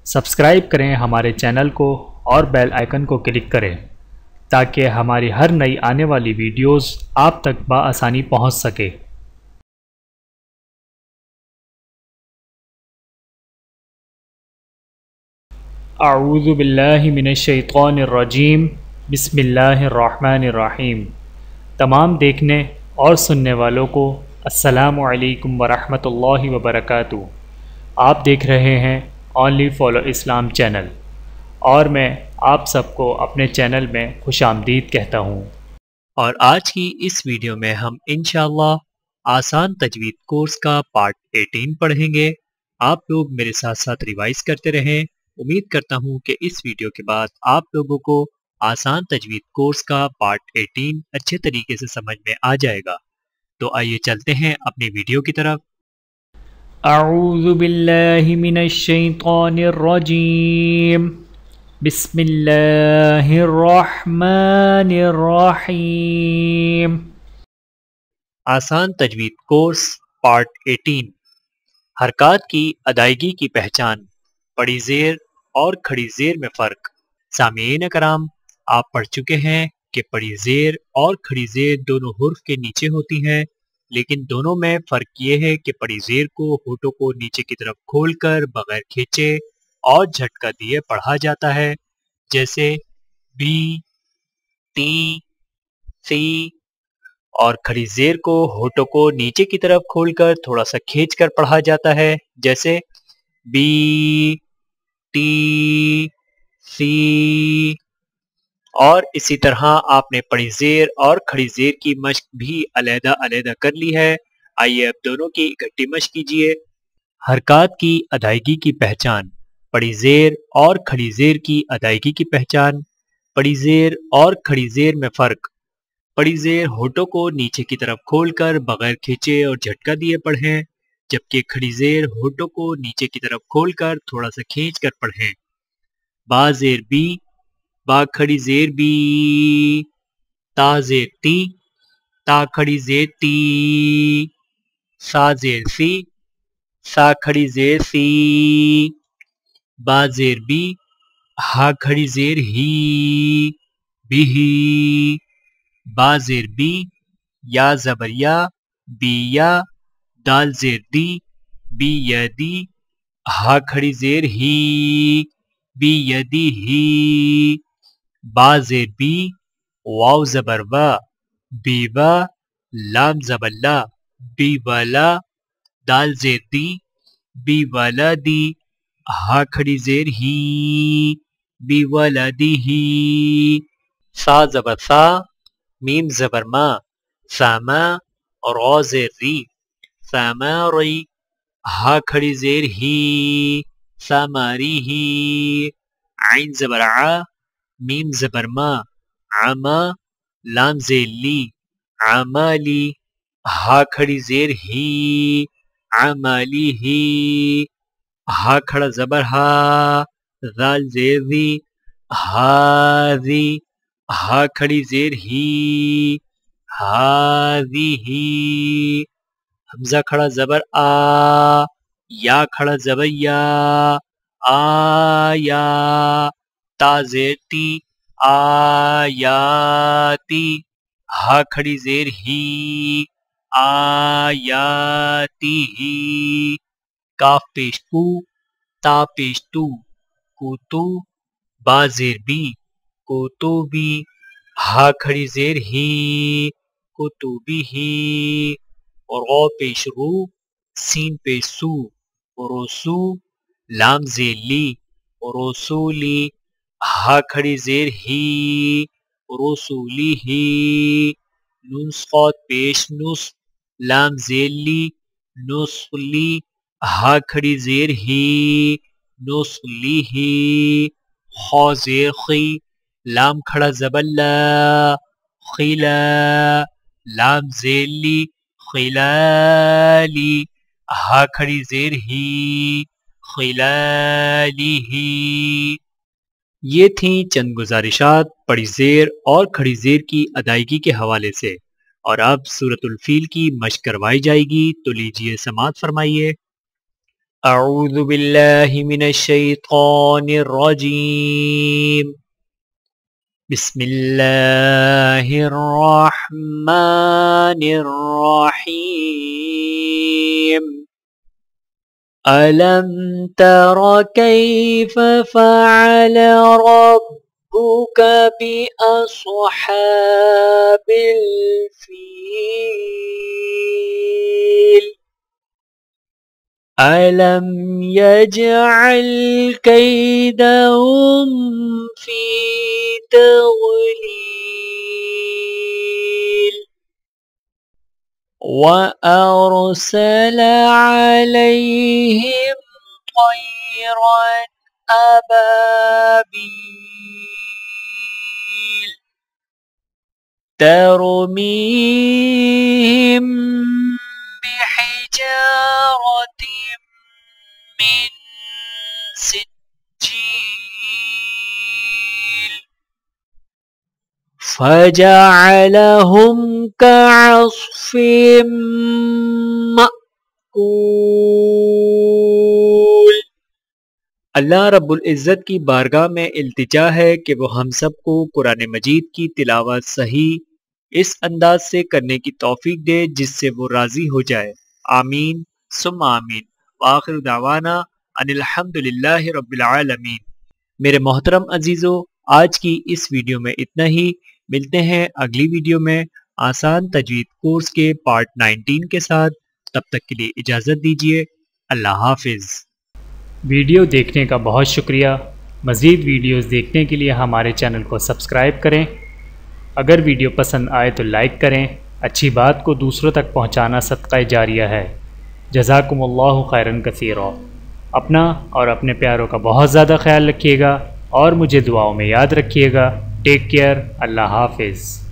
Subscribe کریں ہمارے channel کو اور بیل آئیکن کو کلک کریں تاکہ ہماری ہر نئی آنے والی ویڈیوز آپ تک بآسانی پہنچ سکے۔ اعوذ باللہ من الشیطان الرجیم، بسم اللہ الرحمن الرحیم۔ تمام دیکھنے اور سننے والوں کو السلام علیکم ورحمۃ اللہ وبرکاتہ۔ آپ دیکھ رہے ہیں اونلی فالو اسلام چینل، اور میں آپ سب کو اپنے چینل میں خوش آمدید کہتا ہوں۔ اور آج کی اس ویڈیو میں ہم انشاءاللہ آسان تجوید کورس کا پارٹ 18 پڑھیں گے۔ آپ لوگ میرے ساتھ ساتھ ریوائز کرتے رہیں۔ امید کرتا ہوں کہ اس ویڈیو کے بعد آپ لوگوں کو آسان تجوید کورس کا پارٹ 18 اچھے طریقے سے سمجھ میں آ جائے گا۔ تو آئیے چلتے ہیں اپنی ویڈیو کی طرف۔ اعوذ باللہ من الشیطان الرجیم، بسم اللہ الرحمن الرحیم۔ آسان تجوید کورس پارٹ 18، حرکات کی ادائیگی کی پہچان، بڑی زیر اور کھڑی زیر میں فرق۔ سامعین کرام، آپ پڑھ چکے ہیں کہ بڑی زیر اور کھڑی زیر دونوں حرف کے نیچے ہوتی ہیں، لیکن دونوں میں فرق یہ ہے کہ بڑی زیر کو ہونٹوں کو نیچے کی طرف کھول کر بغیر کھینچے اور جھٹکا دیے پڑھا جاتا ہے، جیسے بی، ٹی، سی۔ اور کھڑی زیر کو ہونٹوں کو نیچے کی طرف کھول کر تھوڑا سا کھینچ کر پڑھا جاتا ہے، جیسے بی، ٹی، سی۔ اور اسی طرح آپ نے بڑی زیر اور کھڑی زیر کی مشق بھی علیحدہ علیحدہ کر لی ہے۔ آئیے اب دونوں کی اکٹھی مشق کیجیے۔ حرکات کی ادائیگی کی پہچان، بڑی زیر اور کھڑی زیر کی ادائیگی کی پہچان۔ بڑی زیر اور کھڑی زیر میں فرق۔ بڑی زیر ہونٹوں کو نیچے کی طرف کھول کر بغیر کھینچے اور جھٹکا دیے پڑھیں، جبکہ کھڑی زیر ہونٹوں کو نیچے کی طرف کھول کر تھوڑا سا کھینچ کر پڑھیں۔ با زیر بی، با کھڑی زیر بی۔ تا زیر تی، تا کھڑی زیر تی۔ سا زیر سی، سا کھڑی زیر سی۔ با زیر بی، ہا کھڑی زیر ہی، بھی ہی۔ با زیر بی، یا زبر یا، بی یا۔ دال زیر دی، بی یا دی۔ ہا کھڑی زیر ہی، بی یدی ہی۔ با زیر بی، واو زبر وا، بی با۔ لام زبر لا، بی والا۔ دال زیر دی، بی والا دی۔ ہا کھڑی زیر ہی، بی والا دی ہی۔ سا زبر سا، میم زبر ما، ساما۔ اور را زیر ری، ساما ری۔ ہا کھڑی زیر ہی، ساماری ہی۔ عین زبر ع، میم زبر ما، عما۔ لام زیر لی، عمالی۔ ہا کھڑی زیر ہی، عمالی ہی۔ ہا کھڑا زبر ہا، ذال زیر ذی، ہاذی۔ ہا کھڑی زیر ہی، ہاذی ہی۔ حمزہ کھڑا زبر آ، یا کھڑا زبر یا، آیا۔ تا زیر تی، آیاتی۔ ہا کھڑی زیر ہی، آیاتی ہی۔ کاف پیش کو، تا پیش تو، کوتو۔ با زیر بی، کوتوبی۔ ہا کھڑی زیر ہی، کوتوبی ہی۔ اور غو پیش رو، سین پیش سو، روسو۔ لام زیر لی، رسولی۔ ہا کھڑی زیر ہی، رسولی ہی۔ نون صاد پیش نس، لام زیر لی، نسلی۔ ہا کھڑی زیر ہی، نسلی ہی۔ خا زیر خی، لام کھڑا زبر لا، خلا۔ لام زیر لی، خلالی۔ ہا کھڑی زیر ہی، خلالی ہی۔ یہ تھیں چند گزارشات بڑی زیر اور کھڑی زیر کی ادائیگی کے حوالے سے، اور اب سورۃ الفیل کی مشق کروائی جائے گی، تو لیجئے سماعت فرمائیے۔ اعوذ باللہ من الشیطان الرجیم بسم اللہ الرحمن الرحیم ألم تر كيف فعل ربك بأصحاب الفيل ألم يجعل كيدهم في تضليل وأرسل عليهم طيرا أبابيل ترميهم بحجارة من سجيل فجعلهم كعصف مأكول۔ اللہ رب العزت کی بارگاہ میں التجا ہے کہ وہ ہم سب کو قرآن مجید کی تلاوت صحیح اس انداز سے کرنے کی توفیق دے جس سے وہ راضی ہو جائے، آمین ثم آمین۔ وآخر دعوانا ان الحمدللہ رب العالمین۔ میرے محترم عزیزو، آج کی اس ویڈیو میں اتنا ہی، ملتے ہیں اگلی ویڈیو میں آسان تجوید کورس کے پارٹ 19 کے ساتھ۔ تب تک کے لیے اجازت دیجیے، اللہ حافظ۔ ویڈیو دیکھنے کا بہت شکریہ۔ مزید ویڈیوز دیکھنے کے لیے ہمارے چینل کو سبسکرائب کریں۔ اگر ویڈیو پسند آئے تو لائک کریں۔ اچھی بات کو دوسروں تک پہنچانا صدقہ جاریہ ہے۔ جزاکم اللہ خیراً کثیرا۔ اپنا اور اپنے پیاروں کا بہت زیادہ خیال رکھیے گا اور مجھے دعاؤں میں یاد رکھیے گا۔ ٹیک کیئر، اللہ حافظ۔